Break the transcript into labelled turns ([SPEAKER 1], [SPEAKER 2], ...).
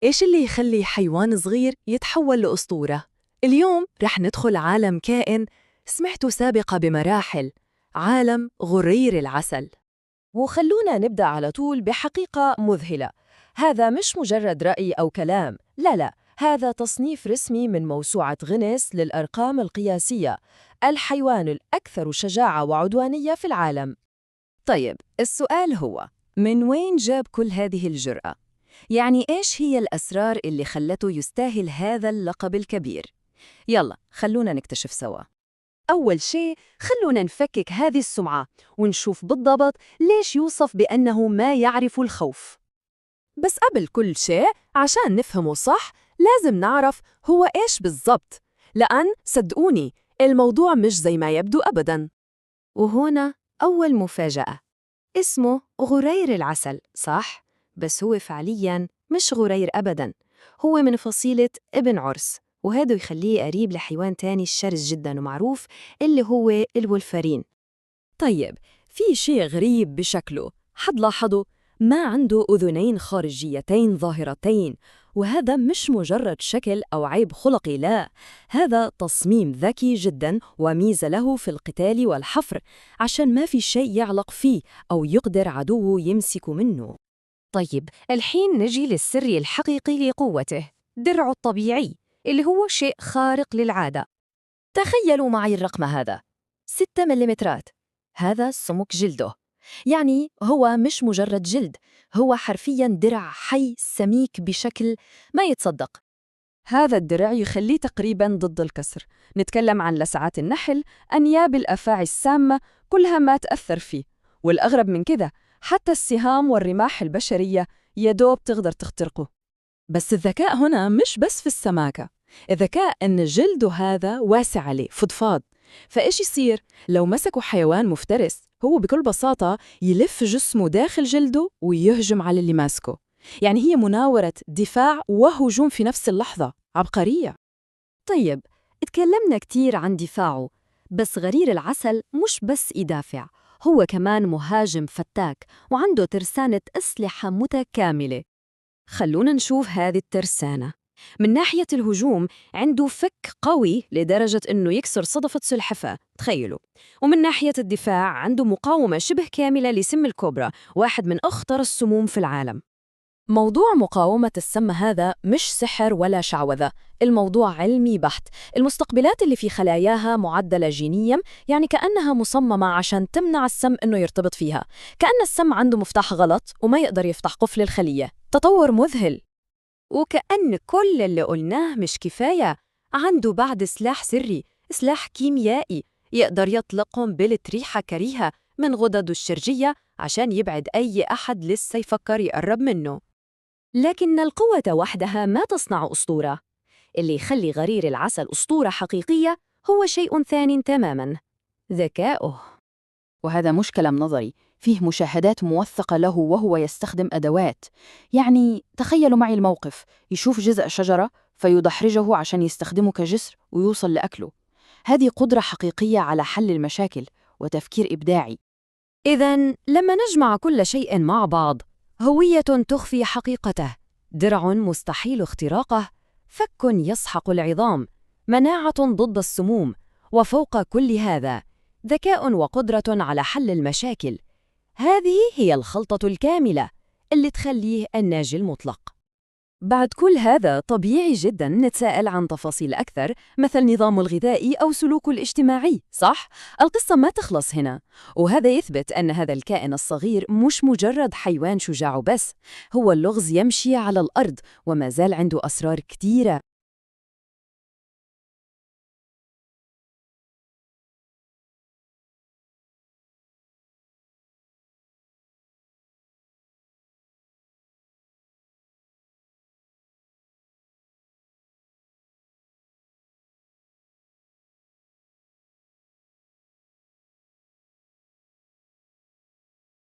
[SPEAKER 1] إيش اللي يخلي حيوان صغير يتحول لأسطورة؟ اليوم رح ندخل عالم كائن سمعته سابقة بمراحل، عالم غرير العسل.
[SPEAKER 2] وخلونا نبدأ على طول بحقيقة مذهلة. هذا مش مجرد رأي أو كلام، لا، هذا تصنيف رسمي من موسوعة غينيس للأرقام القياسية، الحيوان الأكثر شجاعة وعدوانية في العالم.
[SPEAKER 3] طيب، السؤال هو من وين جاب كل هذه الجرأة؟ يعني إيش هي الأسرار اللي خلته يستاهل هذا اللقب الكبير؟ يلا خلونا نكتشف سوا.
[SPEAKER 4] أول شيء خلونا نفكك هذه السمعة ونشوف بالضبط ليش يوصف بأنه ما يعرف الخوف.
[SPEAKER 1] بس قبل كل شيء عشان نفهمه صح لازم نعرف هو إيش بالضبط، لأن صدقوني الموضوع مش زي ما يبدو أبداً.
[SPEAKER 3] وهنا أول مفاجأة، اسمه غرير العسل، صح؟ بس هو فعلياً مش غرير أبداً، هو من فصيلة ابن عرس، وهذا يخليه قريب لحيوان تاني شرس جداً ومعروف اللي هو الولفرين.
[SPEAKER 4] طيب، في شيء غريب بشكله، حد لاحظه؟ ما عنده أذنين خارجيتين ظاهرتين، وهذا مش مجرد شكل أو عيب خلقي، لا، هذا تصميم ذكي جدا وميزة له في القتال والحفر، عشان ما في شيء يعلق فيه أو يقدر عدوه يمسك منه.
[SPEAKER 5] طيب، الحين نجي للسر الحقيقي لقوته، درعه الطبيعي اللي هو شيء خارق للعادة. تخيلوا معي الرقم هذا، 6 مليمترات، هذا سمك جلده. يعني هو مش مجرد جلد، هو حرفياً درع حي سميك بشكل ما يتصدق.
[SPEAKER 4] هذا الدرع يخليه تقريباً ضد الكسر. نتكلم عن لسعات النحل، أنياب الأفاعي السامة، كلها ما تأثر فيه. والأغرب من كده، حتى السهام والرماح البشرية يدوب تقدر تخترقه. بس الذكاء هنا مش بس في السماكة، الذكاء إن جلده هذا واسع عليه فضفاض. فإيش يصير؟ لو مسكوا حيوان مفترس، هو بكل بساطة يلف جسمه داخل جلده ويهجم على اللي ماسكه. يعني هي مناورة دفاع وهجوم في نفس اللحظة، عبقرية.
[SPEAKER 5] طيب، اتكلمنا كتير عن دفاعه، بس غرير العسل مش بس يدافع، هو كمان مهاجم فتاك وعنده ترسانة أسلحة متكاملة. خلونا نشوف هذه الترسانة. من ناحية الهجوم عنده فك قوي لدرجة إنه يكسر صدفة سلحفاة، تخيلوا. ومن ناحية الدفاع عنده مقاومة شبه كاملة لسم الكوبرا، واحد من أخطر السموم في العالم.
[SPEAKER 1] موضوع مقاومة السم هذا مش سحر ولا شعوذة، الموضوع علمي بحت. المستقبلات اللي في خلاياها معدلة جينياً، يعني كأنها مصممة عشان تمنع السم إنه يرتبط فيها، كأن السم عنده مفتاح غلط وما يقدر يفتح قفل الخلية. تطور مذهل.
[SPEAKER 4] وكأن كل اللي قلناه مش كفاية، عنده بعد سلاح سري، سلاح كيميائي يقدر يطلق قنبلة ريحة كريهة من غدده الشرجية عشان يبعد أي أحد لسه يفكر يقرب منه.
[SPEAKER 5] لكن القوة وحدها ما تصنع أسطورة. اللي يخلي غرير العسل أسطورة حقيقية هو شيء ثاني تماماً، ذكاؤه.
[SPEAKER 3] وهذا مش كلام نظري، فيه مشاهدات موثقة له وهو يستخدم أدوات. يعني تخيلوا معي الموقف، يشوف جزء شجرة فيدحرجه عشان يستخدمه كجسر ويوصل لأكله. هذه قدرة حقيقية على حل المشاكل وتفكير إبداعي.
[SPEAKER 5] إذن لما نجمع كل شيء مع بعض، هوية تخفي حقيقته، درع مستحيل اختراقه، فك يسحق العظام، مناعة ضد السموم، وفوق كل هذا ذكاء وقدرة على حل المشاكل. هذه هي الخلطة الكاملة اللي تخليه الناجي المطلق.
[SPEAKER 4] بعد كل هذا طبيعي جداً نتساءل عن تفاصيل أكثر، مثل نظامه الغذائي أو سلوكه الاجتماعي، صح؟ القصة ما تخلص هنا، وهذا يثبت أن هذا الكائن الصغير مش مجرد حيوان شجاع بس، هو اللغز يمشي على الأرض وما زال عنده أسرار كتيرة.